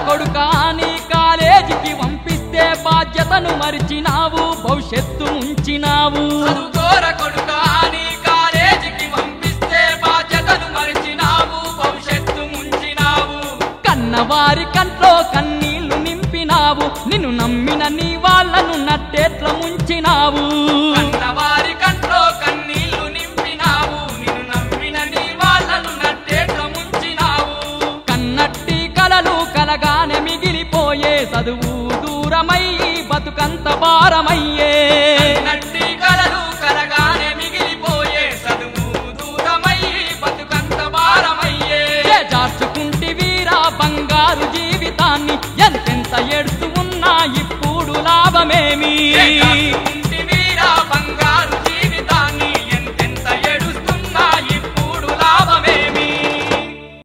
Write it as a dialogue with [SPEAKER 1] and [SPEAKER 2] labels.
[SPEAKER 1] కొడుకా నీ కాలేజీకి పంపిస్తే బాధ్యతను మరిచినావు భవిష్యత్తు ఉంచినావు
[SPEAKER 2] చదువుకోర కొడుకా నీ కాలేజీకి పంపిస్తే బాధ్యతను మరిచినావు భవిష్యత్తు ముంచినావు
[SPEAKER 1] కన్నవారి కంట్లో కన్నీళ్లు నింపినావు నిన్ను నమ్మిన నీ వాళ్ళను నట్టేట్ల ముంచినావు
[SPEAKER 2] కన్నవారి కంట్లో కన్నీళ్లు నింపినావు నిన్ను నమ్మిన నీ వాళ్ళను నట్టేట్ల ముంచినావు
[SPEAKER 1] కన్నట్టి కలలు కలగానే మిగిలిపోయే చదువు దూరమయ్యి బతుకంత భారమయ్యే
[SPEAKER 2] నట్టి కలలు కలగానే మిగిలిపోయే చదువు దూరమయ్యి బతుకంత భారమయ్యే
[SPEAKER 1] జార్చుకుంటివీరా బంగారు జీవితాన్ని ఎంతెంత ఎడుతూ ఉన్నా ఇప్పుడు లాభమేమి